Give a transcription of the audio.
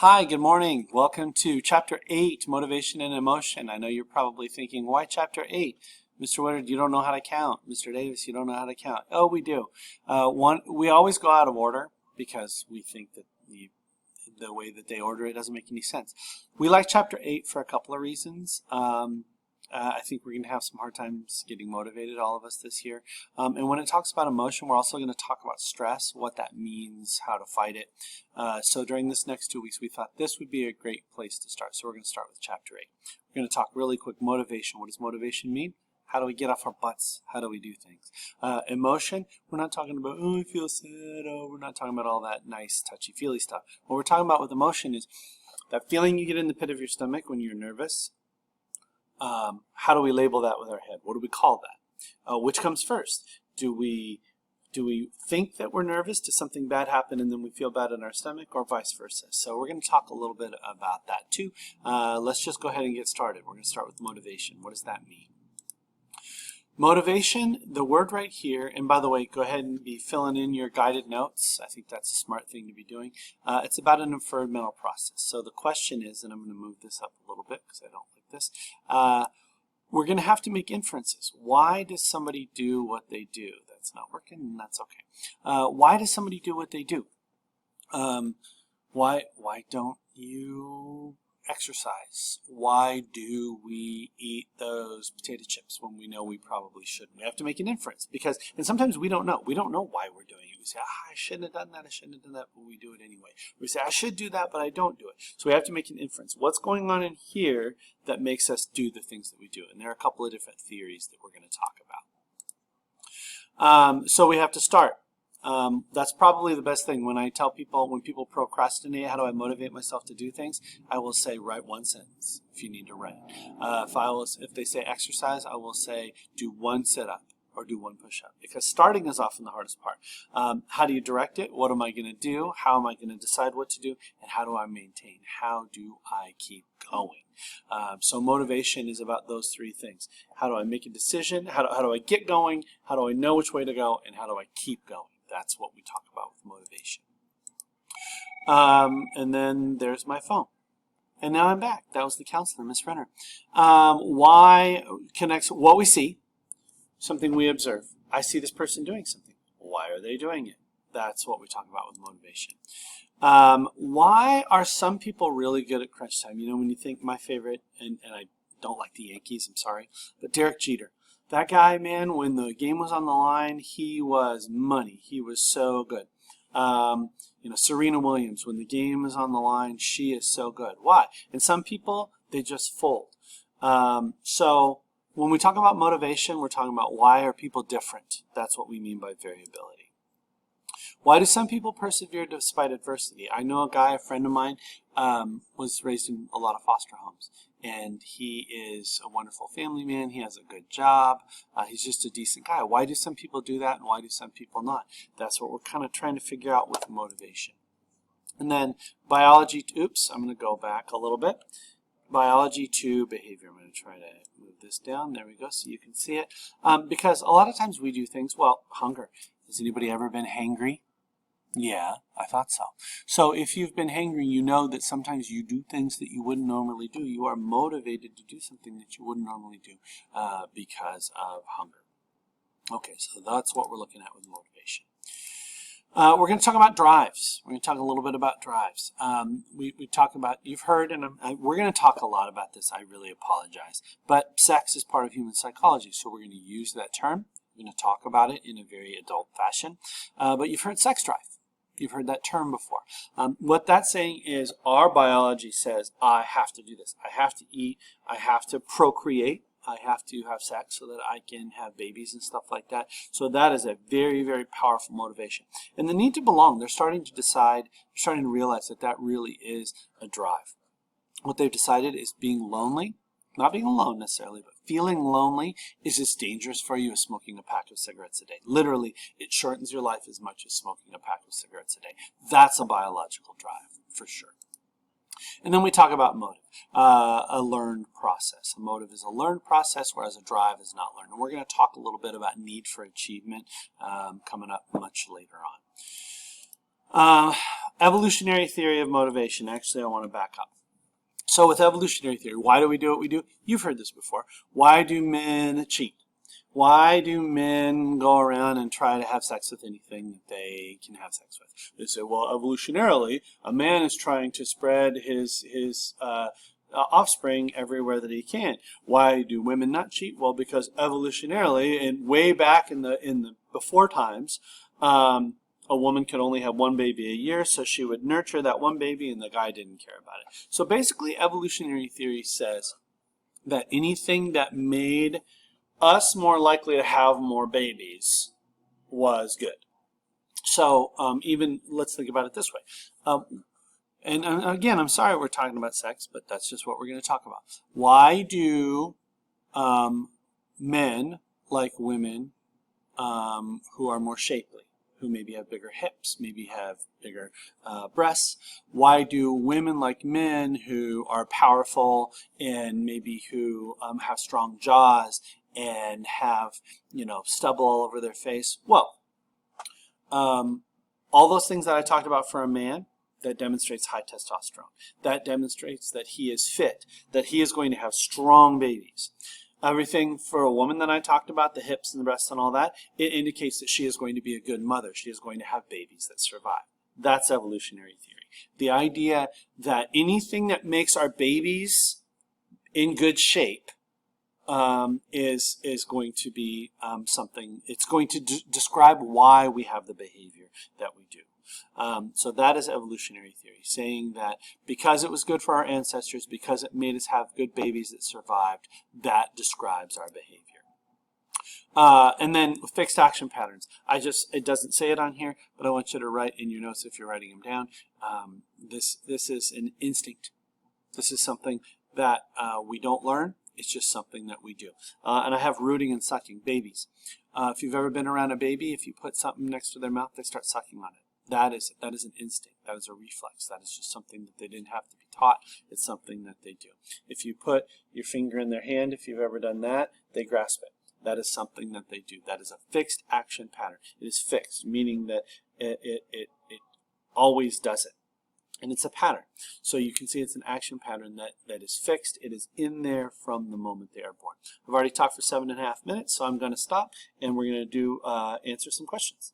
Hi, good morning. Welcome to Chapter 8, Motivation and Emotion. I know you're probably thinking, why Chapter 8? Mr. Woodard, you don't know how to count. Mr. Davis, you don't know how to count. Oh, we do. We always go out of order because we think that the way that they order it doesn't make any sense. We like Chapter 8 for a couple of reasons. I think we're going to have some hard times getting motivated, all of us this year. And when it talks about emotion, we're also going to talk about stress, what that means, how to fight it. So during this next 2 weeks, we thought this would be a great place to start. So we're going to start with Chapter 8. We're going to talk really quick motivation. What does motivation mean? How do we get off our butts? How do we do things? Emotion, we're not talking about, oh, I feel sad. Oh, we're not talking about all that nice, touchy-feely stuff. What we're talking about with emotion is that feeling you get in the pit of your stomach when you're nervous. How do we label that with our head? What do we call that? Which comes first? Do we think that we're nervous? Does something bad happen and then we feel bad in our stomach, or vice versa? So we're going to talk a little bit about that too. Let's just go ahead and get started. We're going to start with motivation. What does that mean? Motivation, the word right here, and by the way, go ahead and be filling in your guided notes. I think that's a smart thing to be doing. It's about an inferred mental process. So the question is, and I'm going to move this up a little bit because I don't like this, we're going to have to make inferences. Why does somebody do what they do? That's not working, and that's okay. Why does somebody do what they do? Why don't you exercise? Why do we eat those potato chips when we know we probably shouldn't? We have to make an inference and sometimes we don't know. We don't know why we're doing it. We say, I shouldn't have done that, I shouldn't have done that, but we do it anyway. We say, I should do that, but I don't do it. So we have to make an inference. What's going on in here that makes us do the things that we do? And there are a couple of different theories that we're going to talk about. So we have to start. That's probably the best thing. When people procrastinate, how do I motivate myself to do things? I will say, write one sentence if you need to write. If they say exercise, I will say, do one sit-up or do one push-up, because starting is often the hardest part. How do you direct it? What am I going to do? How am I going to decide what to do? And how do I maintain? How do I keep going? So motivation is about those three things. How do I make a decision? How do I get going? How do I know which way to go? And how do I keep going? That's what we talk about with motivation. And then there's my phone. And now I'm back. That was the counselor, Miss Renner. Why connects what we see, something we observe. I see this person doing something. Why are they doing it? That's what we talk about with motivation. Why are some people really good at crunch time? You know, when you think my favorite, and I don't like the Yankees, I'm sorry, but Derek Jeter. That guy, man, when the game was on the line, he was money. He was so good. Serena Williams, when the game is on the line, she is so good. Why? And some people, they just fold. So when we talk about motivation, we're talking about why are people different. That's what we mean by variability. Why do some people persevere despite adversity? I know a friend of mine, was raised in a lot of foster homes, and he is a wonderful family man. He has a good job. He's just a decent guy. Why do some people do that, and why do some people not? That's what we're kind of trying to figure out with motivation. And then biology, I'm going to go back a little bit. Biology to behavior. I'm going to try to move this down. There we go, so you can see it. Because a lot of times we do things, hunger. Has anybody ever been hangry? Yeah, I thought so. So if you've been hangry, you know that sometimes you do things that you wouldn't normally do. You are motivated to do something that you wouldn't normally do because of hunger. Okay, so that's what we're looking at with motivation. We're going to talk about drives. We're going to talk a little bit about drives. We talk about, you've heard, and we're going to talk a lot about this. I really apologize. But sex is part of human psychology, so we're going to use that term. We're going to talk about it in a very adult fashion. But you've heard sex drive. You've heard that term before. What that's saying is our biology says, I have to do this. I have to eat. I have to procreate. I have to have sex so that I can have babies and stuff like that. So that is a very, very powerful motivation. And the need to belong, they're starting to realize that really is a drive. What they've decided is being lonely, not being alone necessarily, but feeling lonely is as dangerous for you as smoking a pack of cigarettes a day. Literally, it shortens your life as much as smoking a pack of cigarettes a day. That's a biological drive, for sure. And then we talk about motive, a learned process. A motive is a learned process, whereas a drive is not learned. And we're going to talk a little bit about need for achievement coming up much later on. Evolutionary theory of motivation. Actually, I want to back up. So with evolutionary theory, why do we do what we do? You've heard this before. Why do men cheat? Why do men go around and try to have sex with anything that they can have sex with? They say, well, evolutionarily, a man is trying to spread his offspring everywhere that he can. Why do women not cheat? Well, because evolutionarily, and way back in the before times, a woman could only have one baby a year, so she would nurture that one baby, and the guy didn't care about it. So basically, evolutionary theory says that anything that made us more likely to have more babies was good. So even, let's think about it this way. And again, I'm sorry we're talking about sex, but that's just what we're going to talk about. Why do men like women who are more shapely, who maybe have bigger hips, maybe have bigger breasts? Why do women like men who are powerful and maybe who have strong jaws and have, stubble all over their face? Well, all those things that I talked about for a man, that demonstrates high testosterone. That demonstrates that he is fit, that he is going to have strong babies. Everything for a woman that I talked about, the hips and the breasts and all that, it indicates that she is going to be a good mother. She is going to have babies that survive. That's evolutionary theory. The idea that anything that makes our babies in good shape is going to be something, it's going to describe why we have the behavior that we do. So that is evolutionary theory, saying that because it was good for our ancestors, because it made us have good babies that survived, that describes our behavior. And then fixed action patterns. It doesn't say it on here, but I want you to write in your notes if you're writing them down. This is an instinct. This is something that we don't learn. It's just something that we do. And I have rooting and sucking. Babies. If you've ever been around a baby, if you put something next to their mouth, they start sucking on it. That is an instinct. That is a reflex. That is just something that they didn't have to be taught. It's something that they do. If you put your finger in their hand, if you've ever done that, they grasp it. That is something that they do. That is a fixed action pattern. It is fixed, meaning that it always does it. And it's a pattern. So you can see it's an action pattern that is fixed. It is in there from the moment they are born. I've already talked for 7.5 minutes, so I'm going to stop, and we're going to answer some questions.